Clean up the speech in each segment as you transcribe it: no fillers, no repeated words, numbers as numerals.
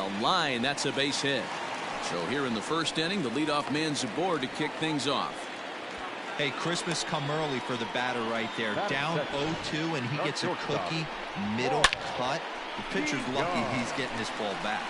the line. That's a base hit. So here in the first inning, the leadoff man's aboard to kick things off. Hey, Christmas come early for the batter right there. Down 0-2, and he gets a cookie, middle cut. The pitcher's lucky he's getting this ball back.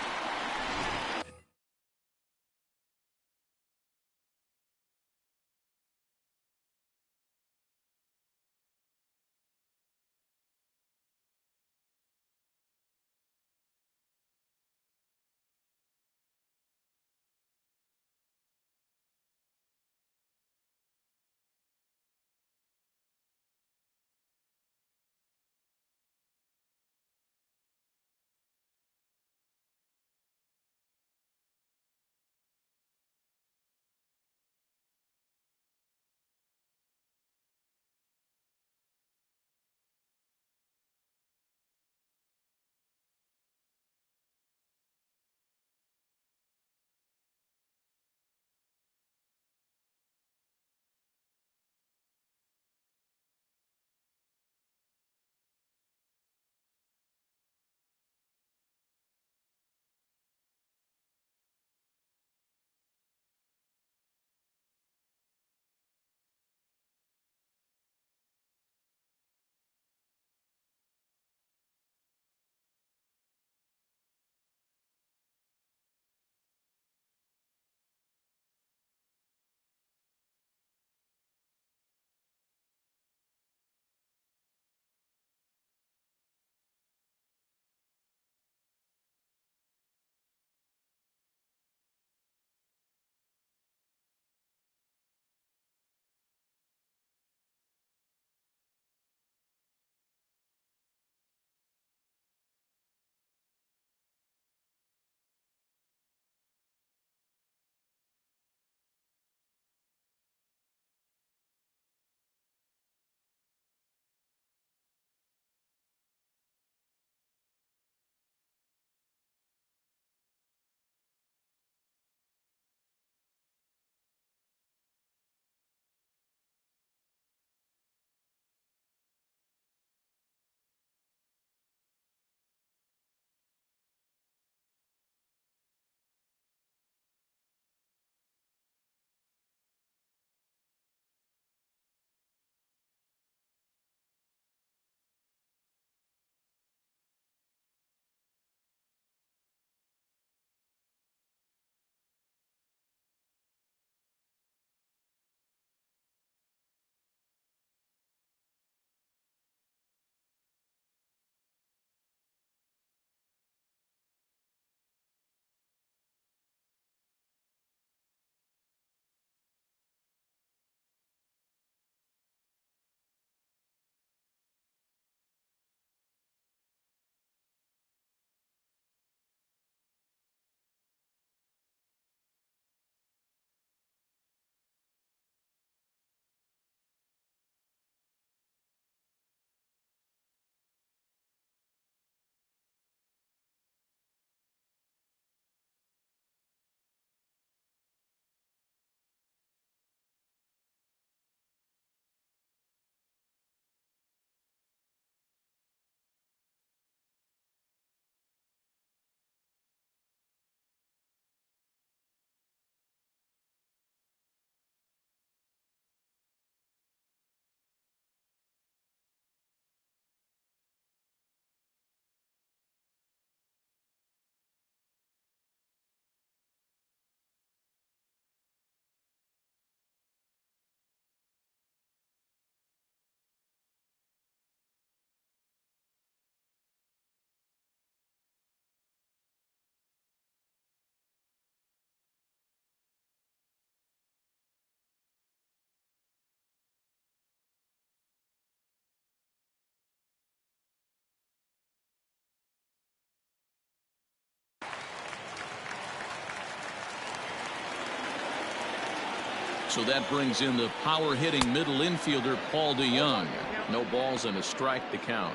So that brings in the power hitting middle infielder Paul DeYoung. No balls and a strike to count.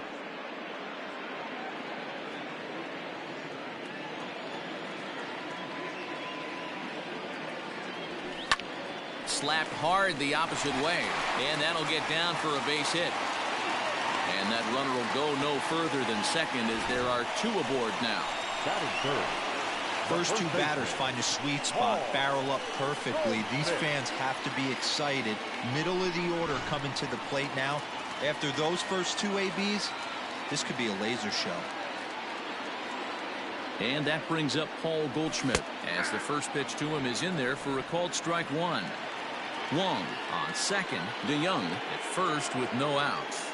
Slapped hard the opposite way, and that'll get down for a base hit. And that runner will go no further than second as there are two aboard now. Batting third, First two batters find a sweet spot, barrel up perfectly. These fans have to be excited. Middle of the order coming to the plate now. After those first two ABs, this could be a laser show. And that brings up Paul Goldschmidt as the first pitch to him is in there for a called strike one. Wong on second, DeYoung at first with no outs.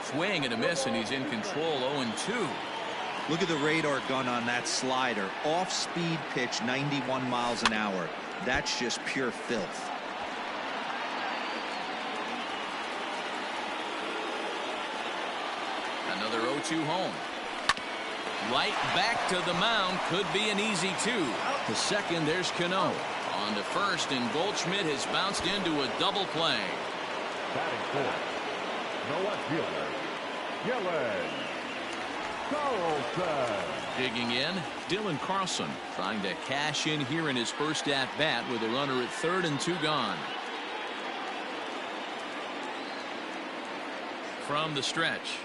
Swing and a miss, and he's in control. 0-2. Look at the radar gun on that slider. Off-speed pitch, 91 miles an hour. That's just pure filth. Another 0-2 home. Right back to the mound. Could be an easy two. To second, there's Cano. On to first, and Goldschmidt has bounced into a double play. Batting fourth, the left fielder, Yellen Carlson. Digging in, Dylan Carlson trying to cash in here in his first at-bat with a runner at third and two gone. From the stretch.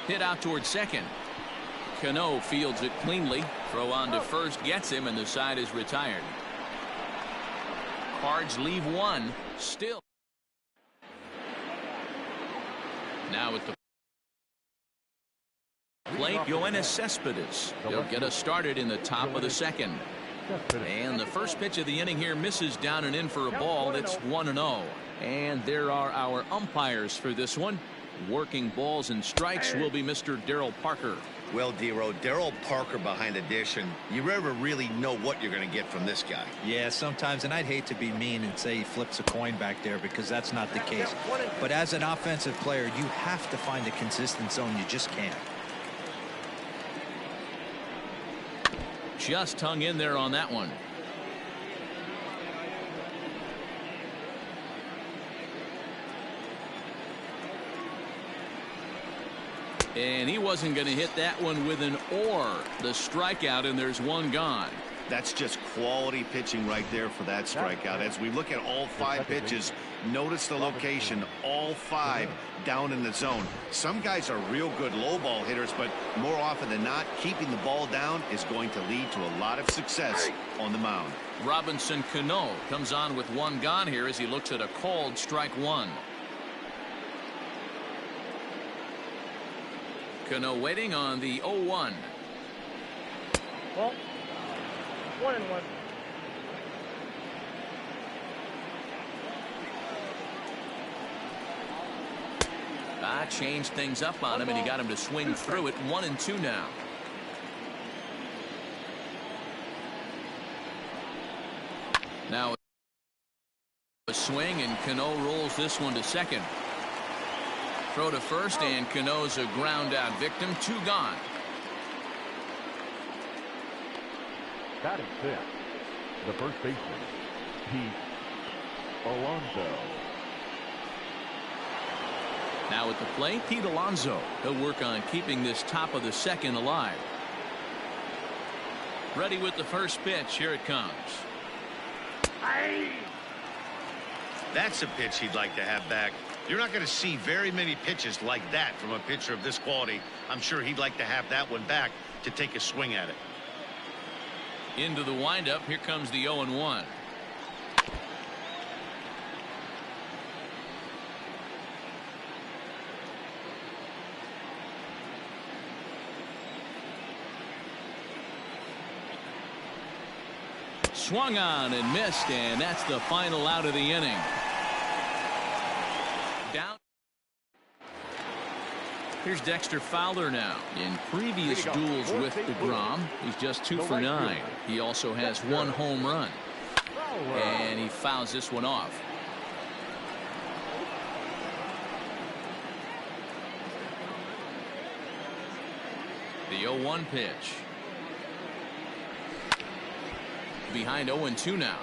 Hit out towards second. Cano fields it cleanly. Throw on to first gets him, and the side is retired. Cards leave one. Still. Now at the plate, Yoenis Cespedes. He'll get us started in the top of the second. And the first pitch of the inning here misses down and in for a ball. That's 1-0. And there are our umpires for this one. Working balls and strikes will be Mr. Darryl Parker. Well, D-Row, Darryl Parker behind the dish, and you never really know what you're going to get from this guy. Yeah, sometimes, and I'd hate to be mean and say he flips a coin back there because that's not the case. But as an offensive player, you have to find a consistent zone. You just can't. Just hung in there on that one. And he wasn't going to hit that one with an or. The strikeout, and there's one gone. That's just quality pitching right there for that strikeout. As we look at all five pitches, notice the location, all five down in the zone. Some guys are real good low ball hitters, but more often than not, keeping the ball down is going to lead to a lot of success on the mound. Robinson Cano comes on with one gone here as he looks at a called strike one. Cano waiting on the 0-1. Well, 1-1. Changed things up on him, and he got him to swing through it. 1-2 now. Now a swing, and Cano rolls this one to second. Throw to first, and Cano's a ground out victim. Two gone. Batting fifth, the first baseman, Pete Alonso. Now at the plate, Pete Alonso. He'll work on keeping this top of the second alive. Ready with the first pitch. Here it comes. That's a pitch he'd like to have back. You're not going to see very many pitches like that from a pitcher of this quality. I'm sure he'd like to have that one back to take a swing at it. Into the windup. Here comes the 0-1. Swung on and missed, and that's the final out of the inning. Down. Here's Dexter Fowler now. In previous duels with DeGrom, he's just 2 for 9. He also has 1 home run. And he fouls this one off. The 0-1 pitch. Behind 0-2 now.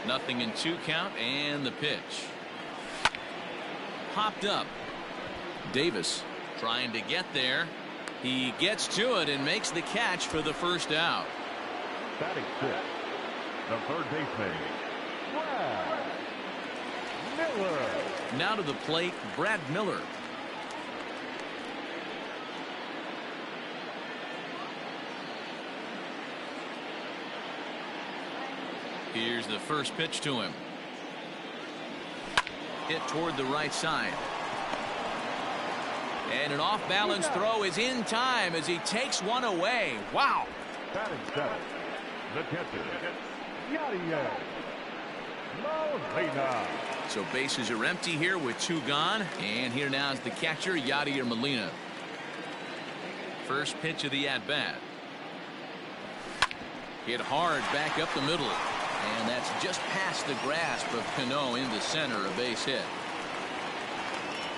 Nothing in 2 count, and the pitch. Popped up. Davis trying to get there. He gets to it and makes the catch for the first out. Batting fifth, the third baseman, Brad Miller. Now to the plate, Brad Miller. Here's the first pitch to him. Hit toward the right side. And an off-balance throw is in time as he takes one away. Wow. Batting seven, the catcher, Yadier Molina. So bases are empty here with two gone. And here now is the catcher, Yadier Molina. First pitch of the at-bat. Hit hard back up the middle. And that's just past the grasp of Cano into center, a base hit.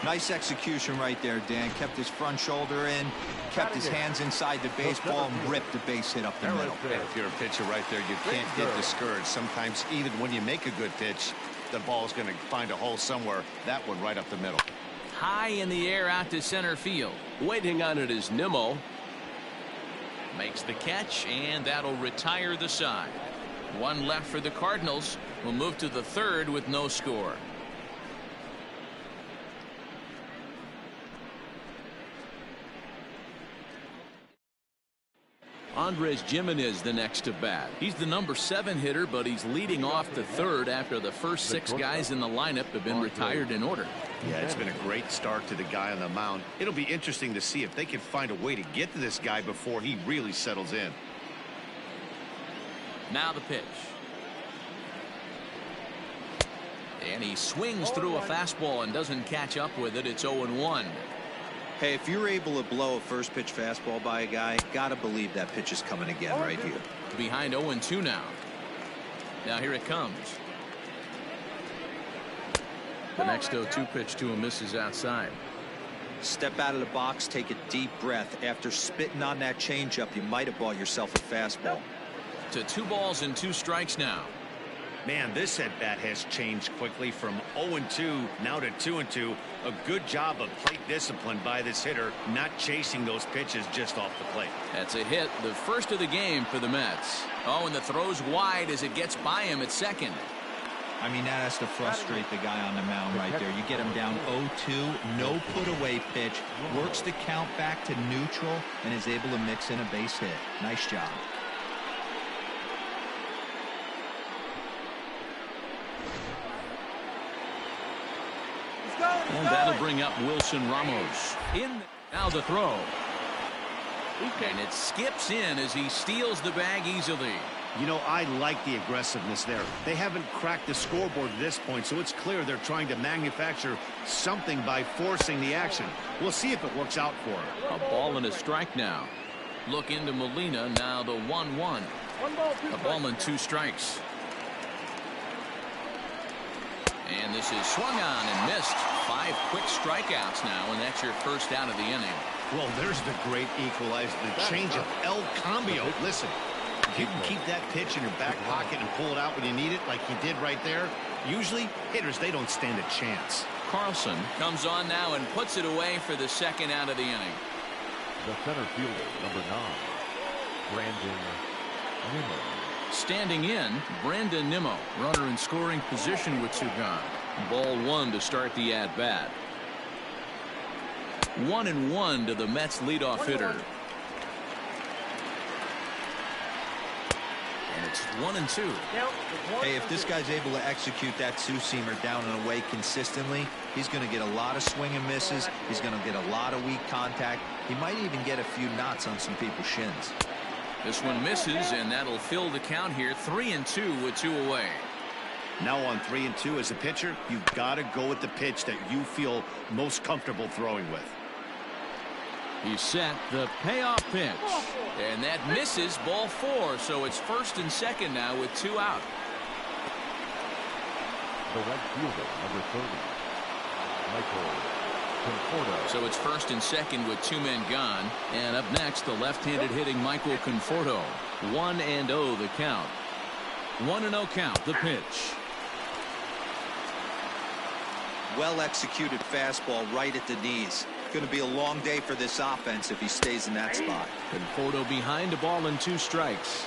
Nice execution right there, Dan. Kept his front shoulder in, kept his hands inside the baseball, and ripped the base hit up the middle. If you're a pitcher right there, you can't get discouraged. Sometimes even when you make a good pitch, the ball's going to find a hole somewhere. That one right up the middle. High in the air out to center field. Waiting on it is Nimmo. Makes the catch, and that'll retire the side. One left for the Cardinals. We'll move to the third with no score. Andres Gimenez the next to bat. He's the number 7 hitter, but he's leading off the third after the first 6 guys in the lineup have been retired in order. Yeah, it's been a great start to the guy on the mound. It'll be interesting to see if they can find a way to get to this guy before he really settles in. Now the pitch. And he swings through a fastball and doesn't catch up with it. It's 0-1. Hey, if you're able to blow a first pitch fastball by a guy, gotta believe that pitch is coming again right here. Behind 0-2 now. Now here it comes. The next 0-2 pitch to him misses outside. Step out of the box, take a deep breath. After spitting on that changeup, you might have bought yourself a fastball. To 2 balls and 2 strikes now. Man, this at-bat has changed quickly from 0-2 now to 2-2. A good job of plate discipline by this hitter, not chasing those pitches just off the plate. That's a hit, the first of the game for the Mets. Oh, and the throw's wide as it gets by him at second. I mean, that has to frustrate the guy on the mound right there. You get him down 0-2, no put-away pitch, works the count back to neutral, and is able to mix in a base hit. Nice job. And that'll bring up Wilson Ramos. Now the throw. And it skips in as he steals the bag easily. You know, I like the aggressiveness there. They haven't cracked the scoreboard at this point, so it's clear they're trying to manufacture something by forcing the action. We'll see if it works out for him. A ball and a strike now. Look into Molina, now the 1-1. A ball and 2 strikes. And this is swung on and missed. 5 quick strikeouts now, and that's your first out of the inning. Well, there's the great equalizer, the change of El Cambio. Listen, if you can keep that pitch in your back pocket and pull it out when you need it, like he did right there, usually hitters, they don't stand a chance. Carlson comes on now and puts it away for the second out of the inning. The center fielder, number 9, Brandon Nimmo. Standing in, Brandon Nimmo, runner in scoring position with 2 gone. Ball 1 to start the at-bat. 1-1 to the Mets leadoff hitter. And it's 1-2. Hey, if this guy's able to execute that 2-seamer down and away consistently, he's going to get a lot of swing and misses. He's going to get a lot of weak contact. He might even get a few knots on some people's shins. This one misses, and that'll fill the count here. 3-2 with 2 away. Now on 3-2 as a pitcher, you've got to go with the pitch that you feel most comfortable throwing with. He's set the payoff pitch, and that misses, ball 4. So it's first and second now with 2 out. The right fielder, number 30, Michael Conforto. So it's first and second with 2 men gone. And up next, the left-handed hitting Michael Conforto. 1-0 the count. 1-0 count, the pitch. Well executed fastball right at the knees. Going to be a long day for this offense if he stays in that spot. Conforto behind, a ball and 2 strikes.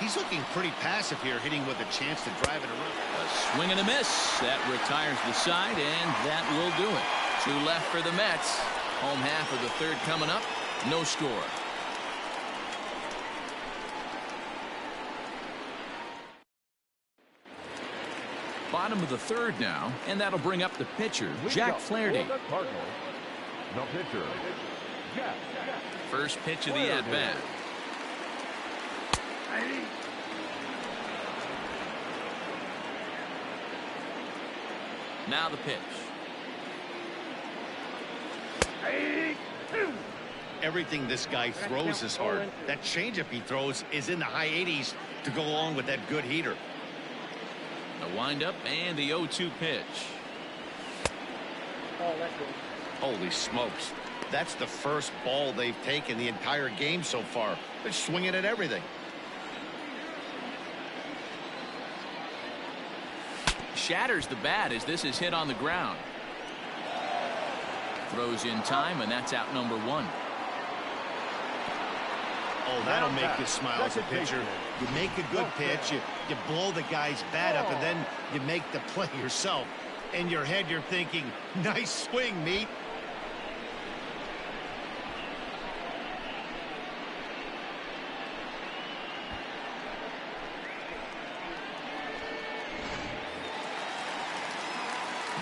He's looking pretty passive here, hitting with a chance to drive it around. A swing and a miss. That retires the side, and that will do it. 2 left for the Mets. Home half of the third coming up. No score. Bottom of the third now, and that'll bring up the pitcher, Jack Flaherty. The pitcher, Jack. First pitch of the at-bat. Now the pitch. Everything this guy throws is hard. That changeup he throws is in the high 80s to go along with that good heater. The windup and the 0-2 pitch. Oh, that's good. Holy smokes. That's the first ball they've taken the entire game so far. They're swinging at everything. Shatters the bat as this is hit on the ground. Throws in time, and that's out number 1. Oh, that'll make you smile as a pitcher. You make a good pitch, you blow the guy's bat up, and then you make the play yourself. In your head, you're thinking, nice swing, meat.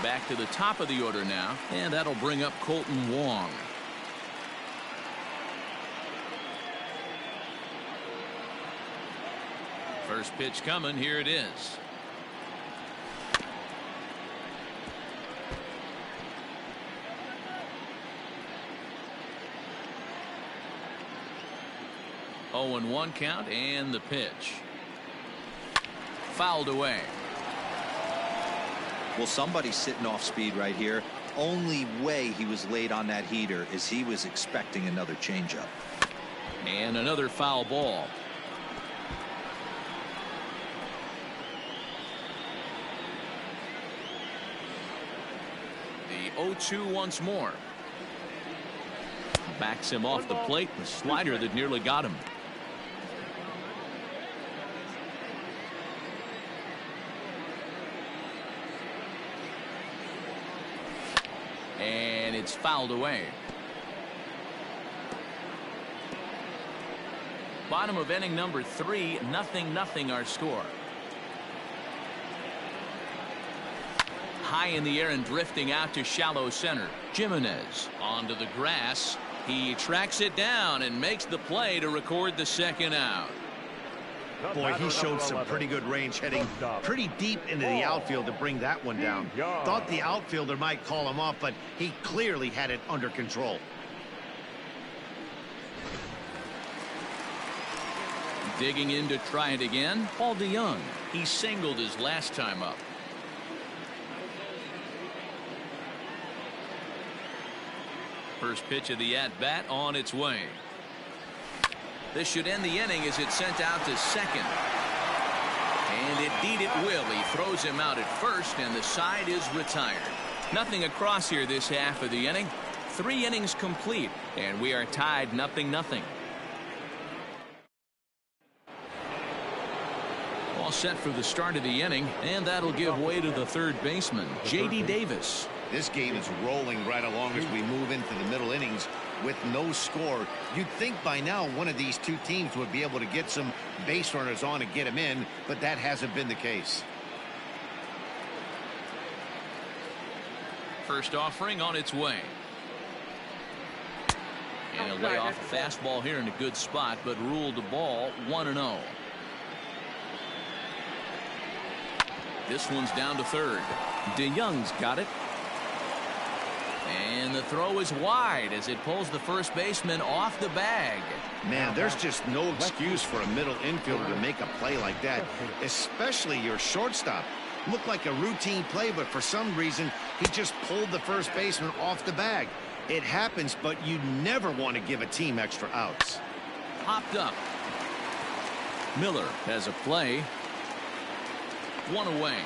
Back to the top of the order now, and that'll bring up Colton Wong. First pitch coming. Here it is. Oh, and 1 count, and the pitch. Fouled away. Well, somebody's sitting off speed right here. Only way he was late on that heater is he was expecting another changeup. And another foul ball. The 0-2 once more. Backs him off the plate. The slider that nearly got him. And it's fouled away. Bottom of inning number 3, 0-0 our score. High in the air and drifting out to shallow center. Jimenez onto the grass. He tracks it down and makes the play to record the second out. Boy, he showed some pretty good range, heading pretty deep into the outfield to bring that one down. Thought the outfielder might call him off, but he clearly had it under control. Digging in to try it again, Paul DeYoung. He singled his last time up. First pitch of the at-bat on its way. This should end the inning as it's sent out to second. And indeed it will. He throws him out at first, and the side is retired. Nothing across here this half of the inning. 3 innings complete, and we are tied 0-0. All set for the start of the inning, and that'll give way to the third baseman, J.D. Davis. This game is rolling right along as we move into the middle innings with no score. You'd think by now one of these two teams would be able to get some base runners on and get them in, but that hasn't been the case. First offering on its way. And a lay off a fastball here in a good spot, but ruled the ball 1-0. This one's down to third. DeYoung's got it. And the throw is wide as it pulls the first baseman off the bag. Man, there's just no excuse for a middle infielder to make a play like that, especially your shortstop. Looked like a routine play, but for some reason, he just pulled the first baseman off the bag. It happens, but you never want to give a team extra outs. Popped up. Miller has a play. 1 away.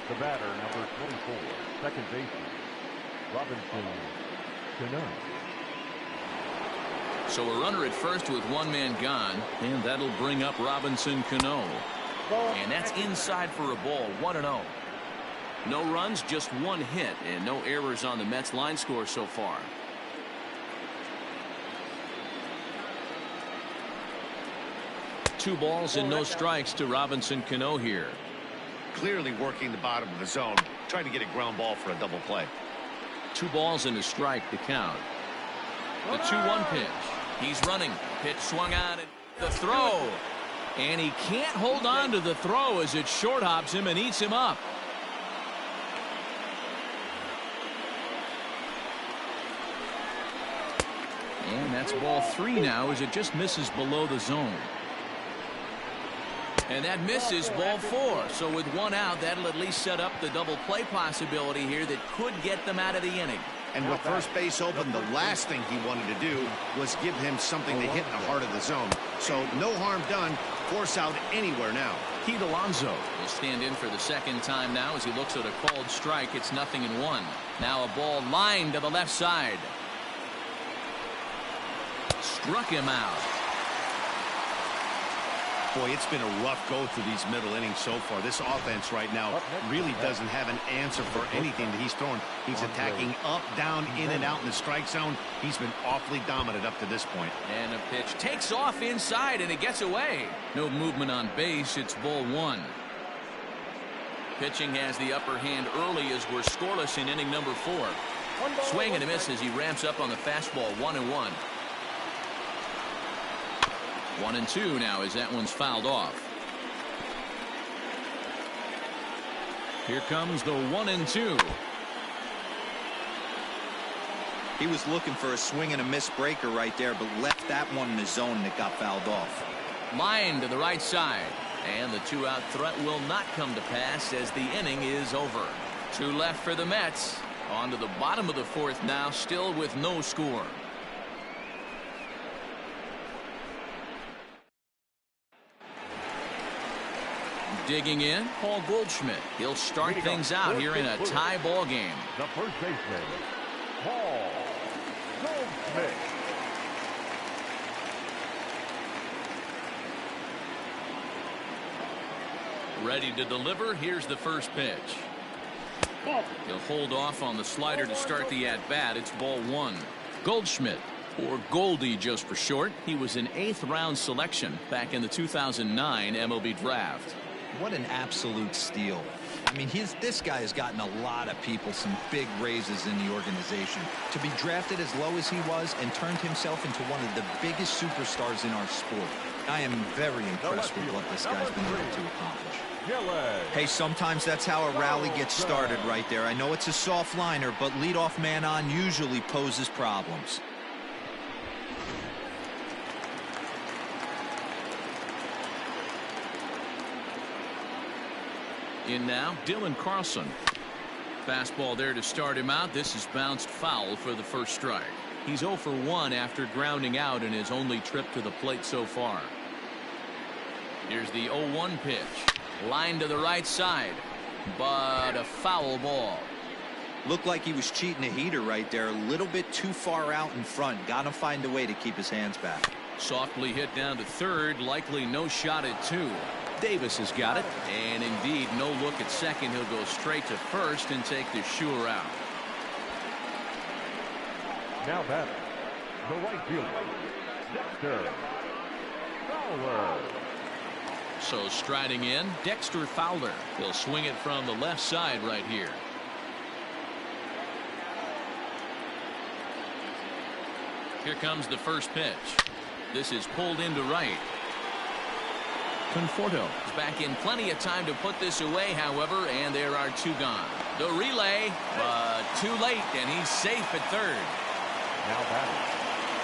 The batter, number 24, second baseman, Robinson Cano. So a runner at first with one man gone, and that'll bring up Robinson Cano. And that's inside for a ball, 1-0. No runs, just one hit, and no errors on the Mets line score so far. Two balls and no strikes to Robinson Cano here. Clearly working the bottom of the zone, trying to get a ground ball for a double play. 2 balls and a strike to count. The 2-1 pitch. He's running. Pitch swung on, and the throw. And he can't hold on to the throw as it short hops him and eats him up. And that's ball 3 now as it just misses below the zone. And that misses ball 4. So with 1 out, that'll at least set up the double play possibility here that could get them out of the inning. And with first base open, the last thing he wanted to do was give him something to hit in the heart of the zone. So no harm done. Force out anywhere now. Pete Alonso will stand in for the second time now as he looks at a called strike. It's 0-1. Now a ball lined to the left side. Struck him out. Boy, it's been a rough go through these middle innings so far. This offense right now really doesn't have an answer for anything that he's throwing. He's attacking up, down, in and out in the strike zone. He's been awfully dominant up to this point. And a pitch takes off inside and it gets away. No movement on base. It's ball 1. Pitching has the upper hand early as we're scoreless in inning number 4. Swing and a miss as he ramps up on the fastball. 1-1. 1-2 now as that one's fouled off. Here comes the 1-2. He was looking for a swing and a miss breaker right there, but left that one in the zone that got fouled off. Line to the right side, and the 2-out threat will not come to pass as the inning is over. 2 left for the Mets. On to the bottom of the 4th now, still with no score. Digging in, Paul Goldschmidt. He'll start things out here in a tie ball game. The first baseman, Paul Goldschmidt. Ready to deliver. Here's the first pitch. He'll hold off on the slider to start the at-bat. It's ball 1. Goldschmidt, or Goldie just for short. He was an 8th round selection back in the 2009 MLB draft. What an absolute steal. I mean, this guy has gotten a lot of people some big raises in the organization. To be drafted as low as he was and turned himself into one of the biggest superstars in our sport. I am very impressed with what this guy's been able to accomplish. Hey, sometimes that's how a rally gets started right there. I know it's a soft liner, but leadoff man on usually poses problems. In now, Dylan Carlson. Fastball there to start him out. This is bounced foul for the first strike. He's 0 for 1 after grounding out in his only trip to the plate so far. Here's the 0-1 pitch. Line to the right side, but a foul ball. Looked like he was cheating a heater right there. A little bit too far out in front. Got to find a way to keep his hands back. Softly hit down to third. Likely no shot at 2. Davis has got it, and indeed no look at second. He'll go straight to first and take the sure out. Now batting, the right fielder, Dexter Fowler. So striding in, Dexter Fowler. He'll swing it from the left side right here. Here comes the first pitch. This is pulled into right. Conforto is back in plenty of time to put this away, however, and there are 2 gone. The relay, but too late, and he's safe at third. Now batting,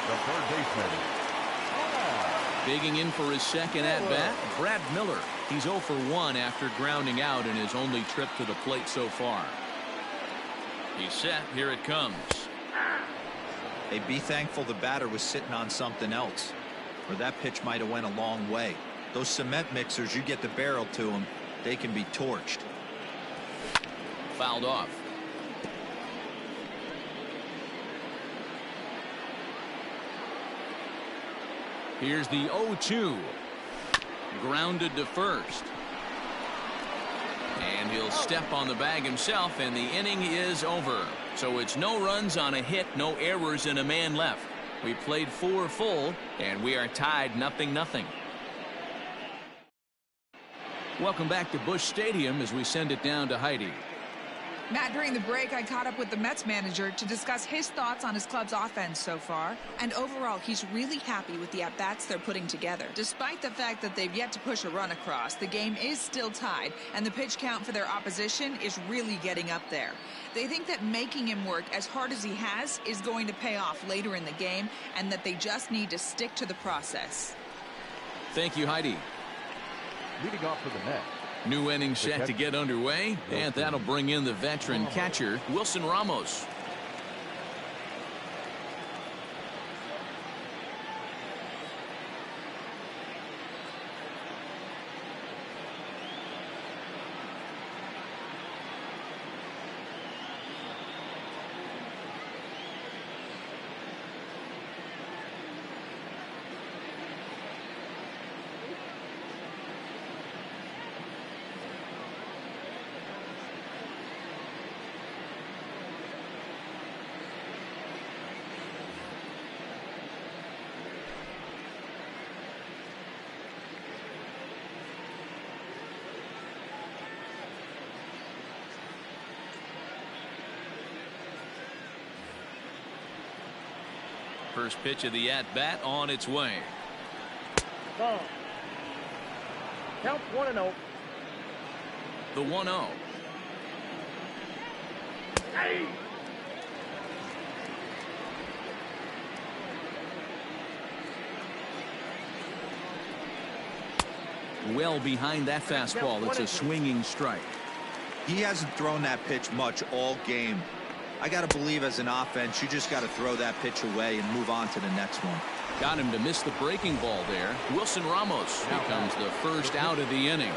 the third baseman. Digging in for his second at-bat, Brad Miller. He's 0 for 1 after grounding out in his only trip to the plate so far. He's set. Here it comes. Hey, be thankful the batter was sitting on something else, or that pitch might have went a long way. Those cement mixers, you get the barrel to them, they can be torched. Fouled off. Here's the 0-2. Grounded to first. And he'll step on the bag himself, and the inning is over. So it's no runs on a hit, no errors, and a man left. We played 4 full, and we are tied 0-0. Welcome back to Busch Stadium as we send it down to Heidi. Matt, during the break, I caught up with the Mets manager to discuss his thoughts on his club's offense so far. And overall, he's really happy with the at-bats they're putting together. Despite the fact that they've yet to push a run across, the game is still tied, and the pitch count for their opposition is really getting up there. They think that making him work as hard as he has is going to pay off later in the game, and that they just need to stick to the process. Thank you, Heidi. Leading off for the Mets. New inning set to get underway, and that'll bring in the veteran catcher, Wilson Ramos. First pitch of the at-bat on its way. Ball. Count 1-0. The 1-0. Hey. Well behind that fastball. It's a swinging strike. He hasn't thrown that pitch much all game. I got to believe as an offense, you just got to throw that pitch away and move on to the next one. Got him to miss the breaking ball there. Wilson Ramos becomes the first out of the inning.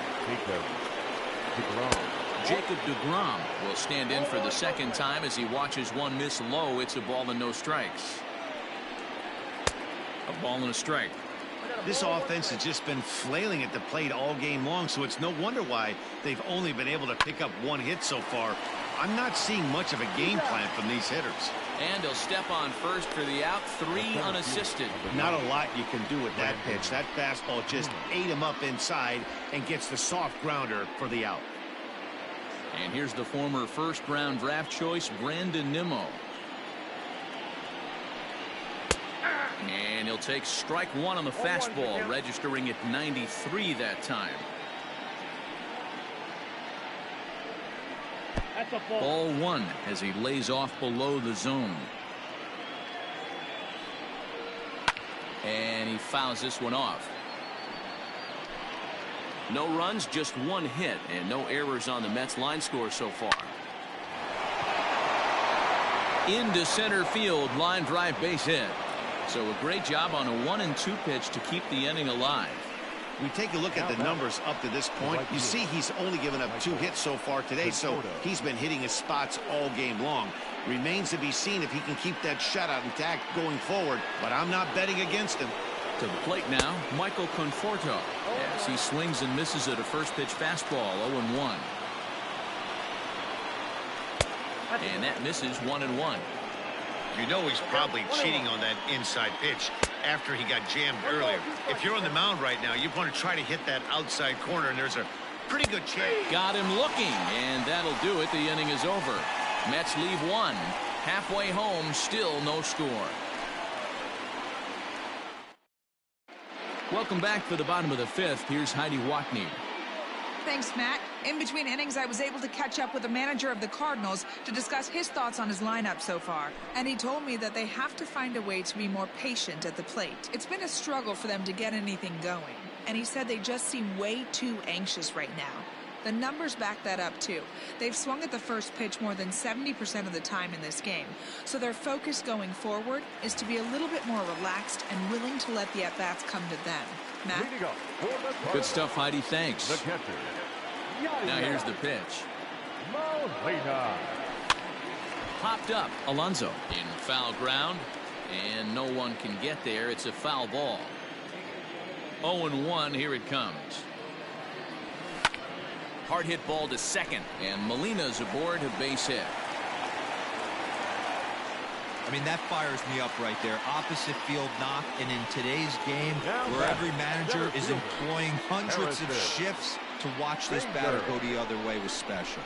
Jacob deGrom will stand in for the second time as he watches one miss low. It's a ball and no strikes. A ball and a strike. This offense has just been flailing at the plate all game long, so it's no wonder why they've only been able to pick up 1 hit so far. I'm not seeing much of a game plan from these hitters. And he'll step on first for the out. 3 unassisted. Not a lot you can do with that pitch. That fastball just ate him up inside and gets the soft grounder for the out. And here's the former first-round draft choice, Brandon Nimmo. And he'll take strike 1 on the fastball, registering at 93 that time. That's a ball. Ball 1 as he lays off below the zone. And he fouls this one off. No runs, just 1 hit, and no errors on the Mets line score so far. Into center field, line drive base hit. So a great job on a 1-2 pitch to keep the inning alive. We take a look at the numbers up to this point. You see he's only given up 2 hits so far today, so he's been hitting his spots all game long. Remains to be seen if he can keep that shutout intact going forward, but I'm not betting against him. To the plate now, Michael Conforto, as he swings and misses at a first pitch fastball, 0-1. And that misses 1-1. You know he's probably cheating on that inside pitch after he got jammed earlier. If you're on the mound right now, you want to try to hit that outside corner, and there's a pretty good chance. Got him looking, and that'll do it. The inning is over. Mets leave 1. Halfway home, still no score. Welcome back for the bottom of the 5th. Here's Heidi Watney. Thanks, Matt. In between innings, I was able to catch up with the manager of the Cardinals to discuss his thoughts on his lineup so far. And he told me that they have to find a way to be more patient at the plate. It's been a struggle for them to get anything going. And he said they just seem way too anxious right now. The numbers back that up, too. They've swung at the first pitch more than 70% of the time in this game. So their focus going forward is to be a little bit more relaxed and willing to let the at-bats come to them. Matt? Good stuff, Heidi. Thanks. Now here's the pitch. Popped up. Alonso in foul ground. And no one can get there. It's a foul ball. 0-1. Here it comes. Hard hit ball to second, and Molina's aboard a base hit. I mean, that fires me up right there. Opposite field knock, and in today's game, where every manager is employing hundreds of shifts, to watch this batter go the other way was special.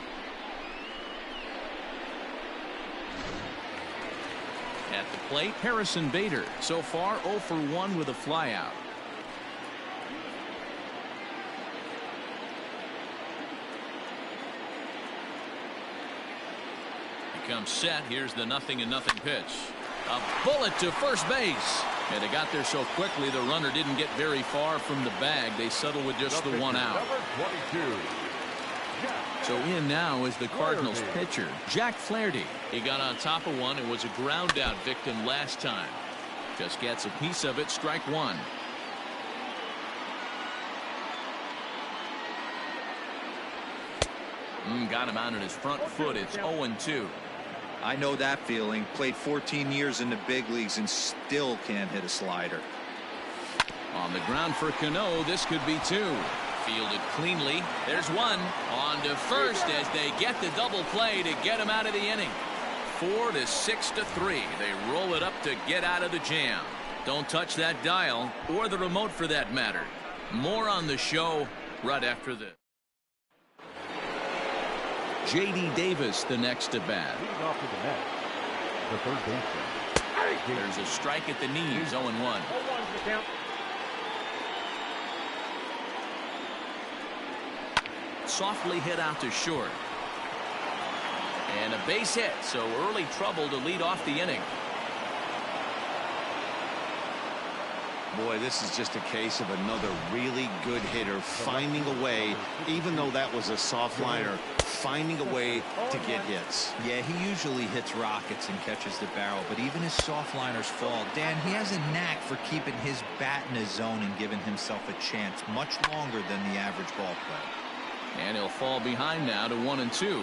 At the plate, Harrison Bader. So far, 0 for 1 with a flyout. Comes set. Here's the 0-0 pitch. A bullet to first base. And they got there so quickly the runner didn't get very far from the bag. They settle with just the one out. So in now is the Cardinals pitcher, Jack Flaherty. He got on top of one and was a ground out victim last time. Just gets a piece of it. Strike one. Got him out on his front foot. It's 0-2. I know that feeling. Played 14 years in the big leagues and still can't hit a slider. On the ground for Cano. This could be two. Fielded cleanly. There's one. On to first as they get the double play to get him out of the inning. 4 to 6-3. They roll it up to get out of the jam. Don't touch that dial or the remote for that matter. More on the show right after this. J.D. Davis the next to bat. Leading off to the net, the third baseman. There's a strike at the knees. 0-1. 0-1's the count. Softly hit out to short. And a base hit, so early trouble to lead off the inning. Boy, this is just a case of another really good hitter finding a way, even though that was a soft liner, finding a way to get hits. Yeah, he usually hits rockets and catches the barrel, but even his soft liners fall. Dan, he has a knack for keeping his bat in his zone and giving himself a chance much longer than the average ball player. And he'll fall behind now to 1-2.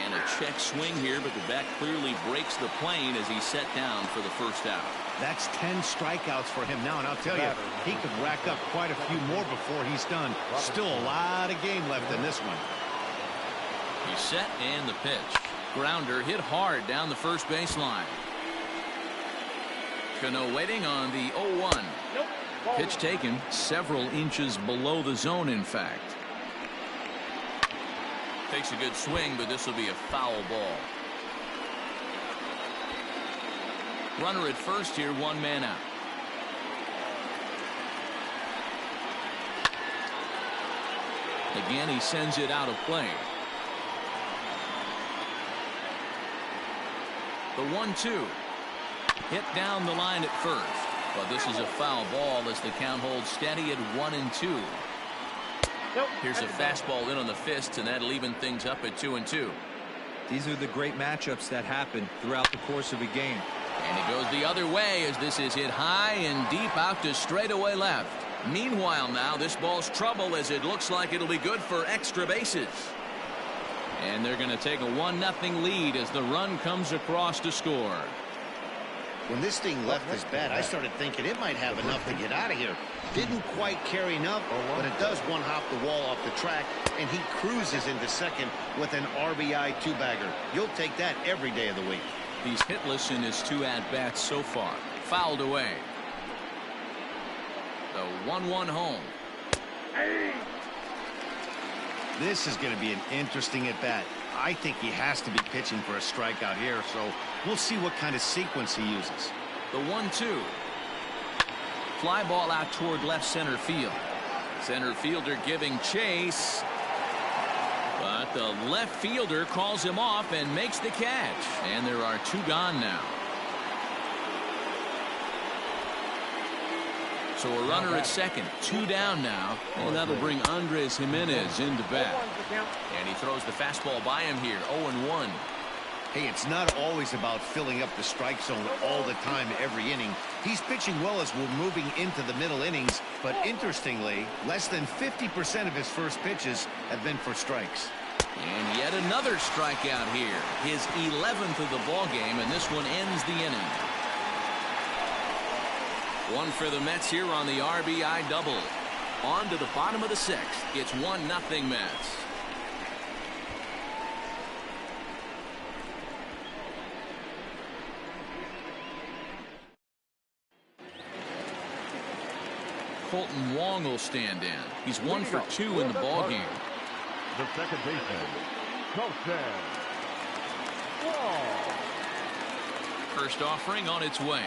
And a check swing here, but the bat clearly breaks the plane as he's set down for the first out. That's 10 strikeouts for him now, and I'll tell you, he could rack up quite a few more before he's done. Still a lot of game left in this one. He's set and the pitch. Grounder hit hard down the first baseline. Cano waiting on the 0-1. Nope. Pitch taken several inches below the zone, in fact. Takes a good swing, but this will be a foul ball. Runner at first here, one man out. Again, he sends it out of play. The 1-2. Hit down the line at first. But this is a foul ball as the count holds steady at 1-2. Nope. Here's a fastball in on the fists, and that'll even things up at 2-2. These are the great matchups that happen throughout the course of a game. And it goes the other way as this is hit high and deep out to straightaway left. Meanwhile now this ball's trouble as it looks like it'll be good for extra bases. And they're going to take a 1-0 lead as the run comes across to score. When this thing left his bat, I started thinking it might have enough to get out of here. Didn't quite carry enough, but it does one hop the wall off the track, and he cruises into second with an RBI two-bagger. You'll take that every day of the week. He's hitless in his 2 at-bats so far. Fouled away. The 1-1 home. This is going to be an interesting at-bat. I think he has to be pitching for a strikeout here, so we'll see what kind of sequence he uses. The 1-2. Fly ball out toward left center field. Center fielder giving chase. But the left fielder calls him off and makes the catch. And there are 2 gone now. So a runner at second, 2 down now, and that'll bring Andres Jimenez into bat. And he throws the fastball by him here, 0-1. Hey, it's not always about filling up the strike zone all the time every inning. He's pitching well as we're moving into the middle innings, but interestingly, less than 50% of his first pitches have been for strikes. And yet another strikeout here. His 11th of the ball game, and this one ends the inning. One for the Mets here on the RBI double. On to the bottom of the 6th. It's 1-0 Mets. Colton Wong will stand in. He's 1 for 2 in the ball game. The second baseman, Colton Wong. First offering on its way.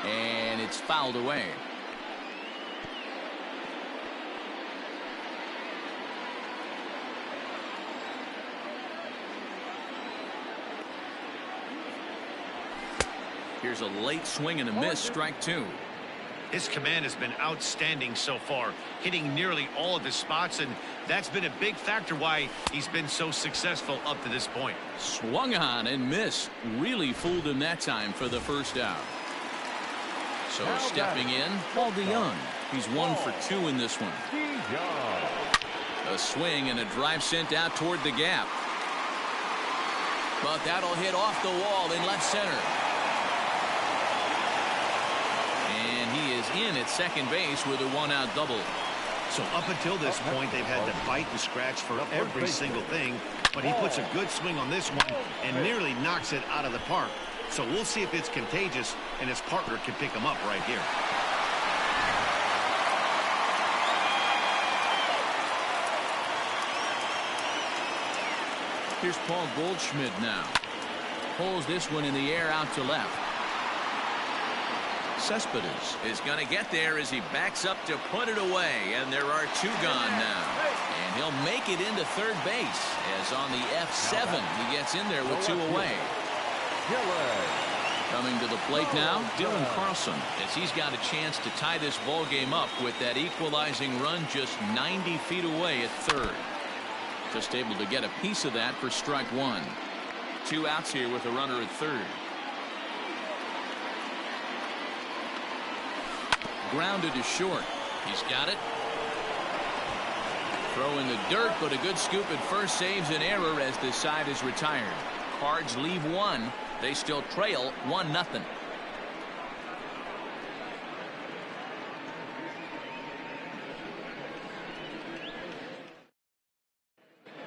And it's fouled away. Here's a late swing and a miss, strike 2. His command has been outstanding so far, hitting nearly all of his spots, and that's been a big factor why he's been so successful up to this point. Swung on and missed. Really fooled him that time for the first out. So stepping in, Paul DeYoung. He's 1 for 2 in this one. A swing and a drive sent out toward the gap. But that'll hit off the wall in left center. And he is in at second base with a 1-out double. So up until this point, they've had to bite and scratch for every single thing, but he puts a good swing on this one and nearly knocks it out of the park. So we'll see if it's contagious and his partner can pick him up right here. Here's Paul Goldschmidt now. Pulls this one in the air out to left. Cespedes is going to get there as he backs up to put it away, and there are 2 gone now. And he'll make it into third base as on the F7 he gets in there with 2 away. Coming to the plate now, Dylan Carlson, as he's got a chance to tie this ball game up with that equalizing run just 90 feet away at third. Just able to get a piece of that for strike 1. 2 outs here with a runner at third. Grounded to short. He's got it. Throw in the dirt, but a good scoop at first saves an error as this side is retired. Cards leave 1. They still trail 1-0.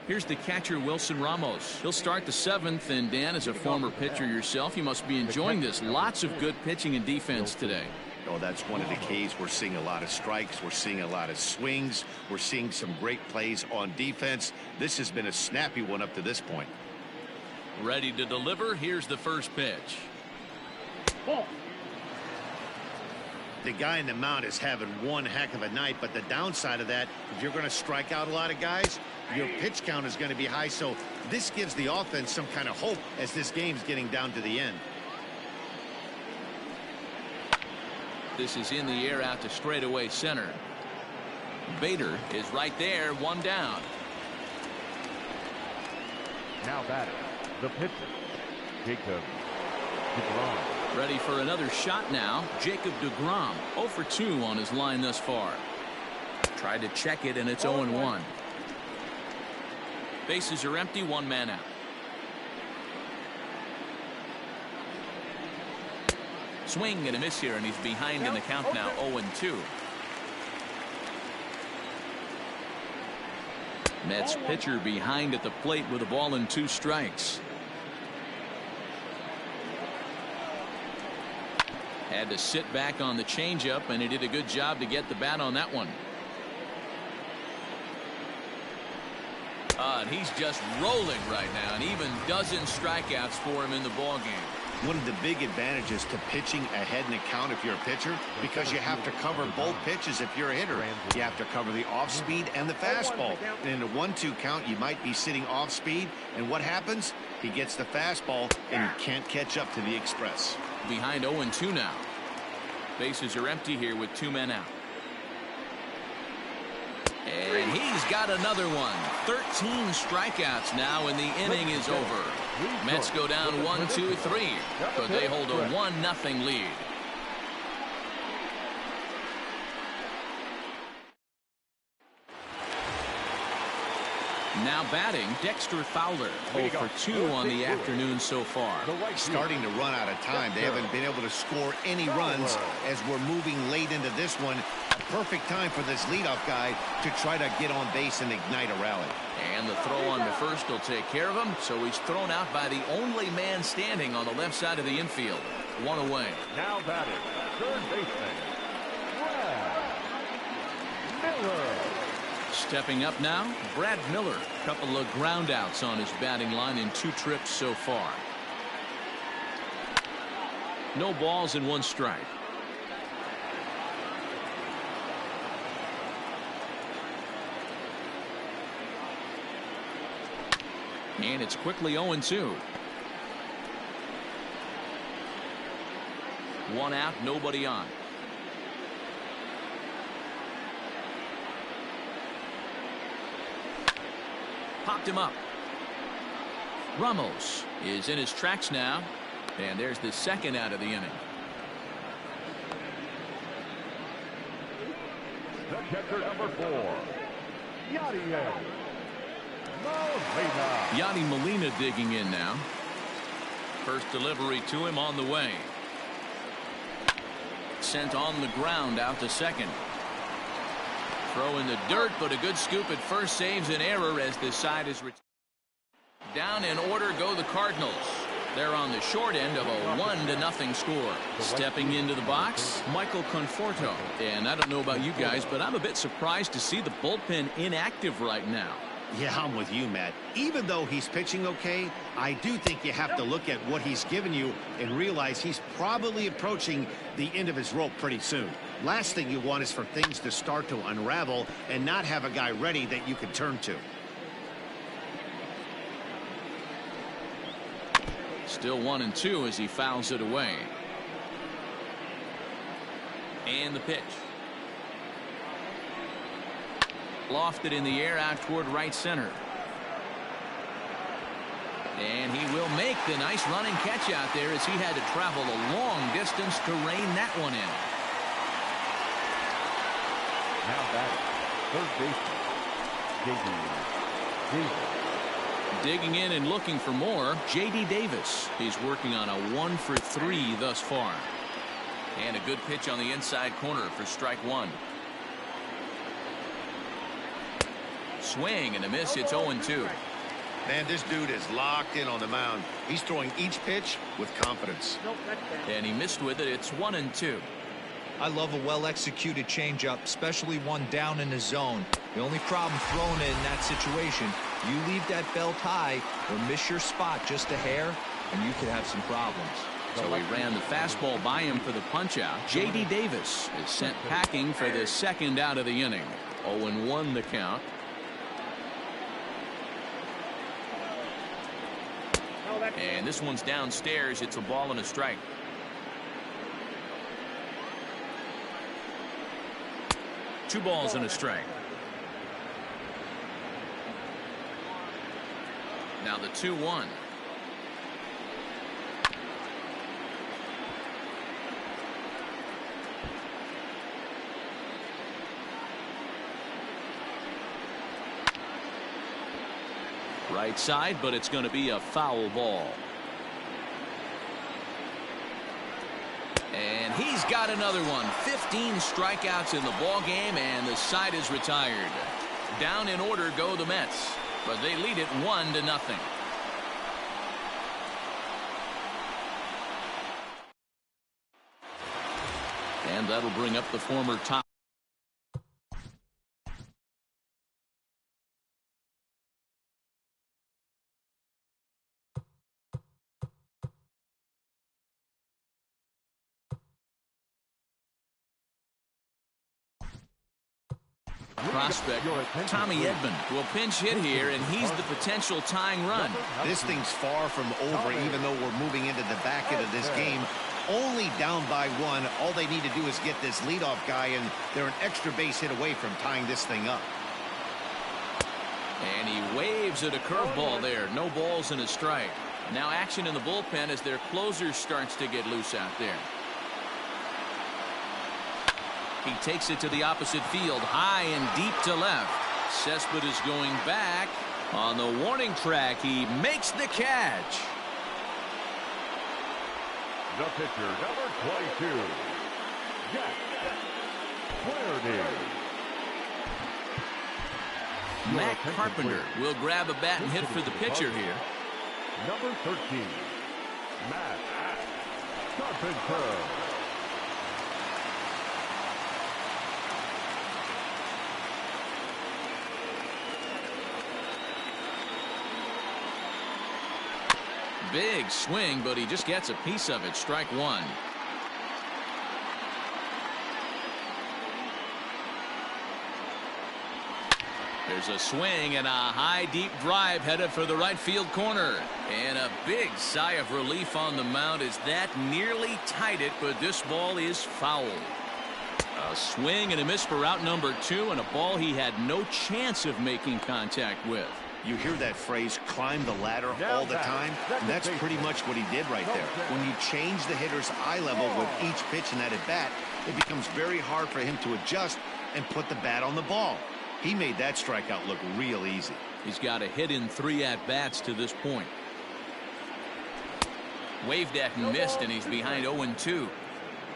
Here's the catcher, Wilson Ramos. He'll start the 7th, and Dan, as a former pitcher yourself, you must be enjoying this. Lots of good pitching and defense today. Oh, that's one of the keys. We're seeing a lot of strikes. We're seeing a lot of swings. We're seeing some great plays on defense. This has been a snappy one up to this point. Ready to deliver. Here's the first pitch. The guy in the mound is having one heck of a night, but the downside of that, if you're going to strike out a lot of guys, your pitch count is going to be high. So this gives the offense some kind of hope as this game's getting down to the end. This is in the air out to straightaway center. Bader is right there, 1 down. Now batting, the pitcher, Jacob DeGrom. Ready for another shot now. Jacob DeGrom, 0 for 2 on his line thus far. Tried to check it, and it's 0-1. Bases are empty, 1 man out. Swing and a miss here, and he's behind in the count now, 0-2. Mets pitcher behind at the plate with a ball and 2 strikes. Had to sit back on the changeup, and he did a good job to get the bat on that one. And he's just rolling right now, and even dozen strikeouts for him in the ball game. One of the big advantages to pitching ahead in the count if you're a pitcher, because you have to cover both pitches if you're a hitter. You have to cover the off speed and the fastball. And in a 1-2 count, you might be sitting off speed, and what happens? He gets the fastball, and you can't catch up to the express. Behind 0-2 now. Bases are empty here with 2 men out. And he's got another one. 13 strikeouts now, and the inning is over. Mets go down 1-2-3, but they hold a 1-0 lead. Now batting, Dexter Fowler. 0 for 2 on the afternoon so far. Starting to run out of time. They haven't been able to score any runs as we're moving late into this one. A perfect time for this leadoff guy to try to get on base and ignite a rally. And the throw on to first will take care of him, so he's thrown out by the only man standing on the left side of the infield. 1 away. Now batting, third baseman, Brad Miller. Stepping up now, Brad Miller. Couple of ground outs on his batting line in 2 trips so far. No balls and 1 strike. And it's quickly 0-2. 1 out, nobody on. Popped him up. Ramos is in his tracks now. And there's the 2nd out of the inning. The catcher, number 4, Yadier Molina. Yadi Molina digging in now. First delivery to him on the way. Sent on the ground out to second. Throw in the dirt, but a good scoop at first saves an error as the side is down in order go the Cardinals. They're on the short end of a 1-0 score. Stepping into the box, Michael Conforto. And I don't know about you guys, but I'm a bit surprised to see the bullpen inactive right now. Yeah, I'm with you, Matt. Even though he's pitching okay, I do think you have to look at what he's given you and realize he's probably approaching the end of his rope pretty soon. Last thing you want is for things to start to unravel and not have a guy ready that you can turn to. Still 1-2 as he fouls it away. And the pitch. Lofted in the air out toward right center. And he will make the nice running catch out there as he had to travel a long distance to rein that one in. Now batting, third baseman, J.D. Davis. Digging in and looking for more, J.D. Davis. He's working on a 1 for 3 thus far. And a good pitch on the inside corner for strike 1. Swing and a miss. It's 0-2. Man, this dude is locked in on the mound. He's throwing each pitch with confidence. And he missed with it. It's 1-2. I love a well-executed changeup, especially one down in the zone. The only problem throwing it in that situation, you leave that belt high or miss your spot just a hair, and you could have some problems. So he ran the fastball by him for the punch-out. J.D. Davis is sent packing for the 2nd out of the inning. 0-1 the count. And this one's downstairs. It's a ball and a strike. Two balls and a strike. Now the 2-1. Right side, but it's going to be a foul ball. And he's got another one. 15 strikeouts in the ball game, and the side is retired. Down in order go the Mets, but they lead it 1-0. And that'll bring up the former top. Prospect Tommy Edman will pinch hit here, and he's the potential tying run. This thing's far from over, even though we're moving into the back end of this game. Only down by 1. All they need to do is get this leadoff guy, and they're an extra base hit away from tying this thing up. And he waves at a curveball there. No balls and a strike. Now action in the bullpen as their closer starts to get loose out there. He takes it to the opposite field, high and deep to left. Cespedes is going back, On the warning track, he makes the catch. The pitcher, number 22, Flaherty. Matt Carpenter will grab a bat and hit for the pitcher here. Number 13, Matt Carpenter. Big swing, but he just gets a piece of it. Strike one. There's a swing and a high deep drive headed for the right field corner. And a big sigh of relief on the mound as that nearly tied it, but this ball is foul. A swing and a miss for out number 2, and a ball he had no chance of making contact with. You hear that phrase, climb the ladder, all the time, and that's pretty much what he did right there. When you change the hitter's eye level with each pitch in that at-bat, it becomes very hard for him to adjust and put the bat on the ball. He made that strikeout look real easy. He's got a hit in 3 at-bats to this point. Waved at and missed, and he's behind 0-2.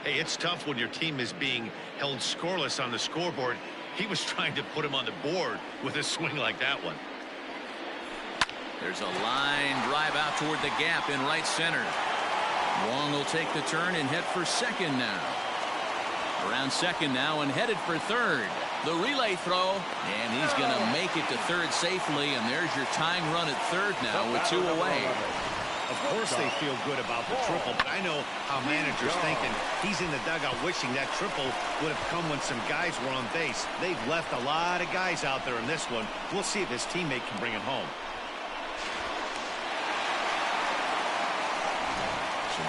Hey, it's tough when your team is being held scoreless on the scoreboard. He was trying to put him on the board with a swing like that one. There's a line drive out toward the gap in right center. Wong will take the turn and head for second now. Around second now and headed for third. The relay throw, and he's going to make it to third safely, and there's your tying run at third now with 2 away. Of course they feel good about the triple, but I know how managers thinking. He's in the dugout wishing that triple would have come when some guys were on base. They've left a lot of guys out there in this one. We'll see if his teammate can bring it home.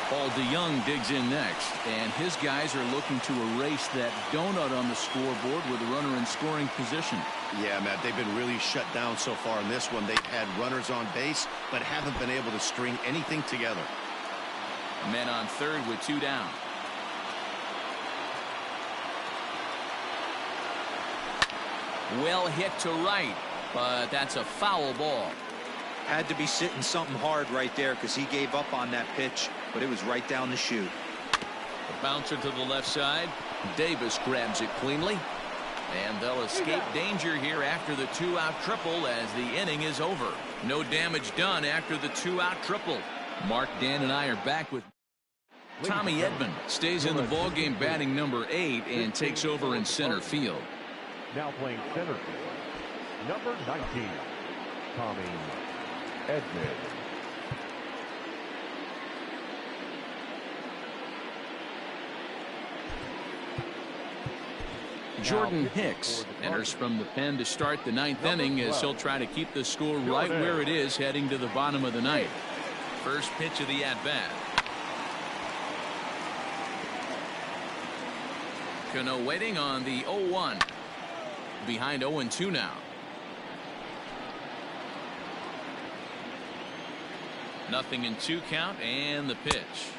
Paul DeYoung digs in next, and his guys are looking to erase that donut on the scoreboard with a runner in scoring position. Yeah, Matt, they've been really shut down so far in this one. They've had runners on base, but haven't been able to string anything together. Men on third with 2 down. Well hit to right, but that's a foul ball. Had to be sitting something hard right there because he gave up on that pitch, but it was right down the chute. The bouncer to the left side. Davis grabs it cleanly, and they'll escape danger here after the 2-out triple as the inning is over. No damage done after the 2-out triple. Mark, Dan, and I are back with Tommy Edman. Stays in the ballgame batting number 8 and takes over in center field. Now playing center field, number 19, Tommy Edman. Jordan Hicks enters from the pen to start the 9th inning as he'll try to keep the score right where it is heading to the bottom of the 9th. First pitch of the at-bat. Cano waiting on the 0-1. Behind 0-2 now. Nothing in 2 count, and the pitch.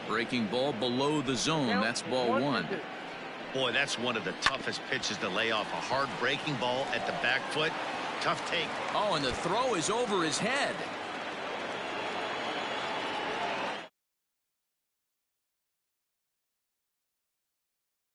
Breaking ball below the zone. That's ball 1. Boy, that's one of the toughest pitches to lay off. A hard breaking ball at the back foot. Tough take. Oh, and the throw is over his head.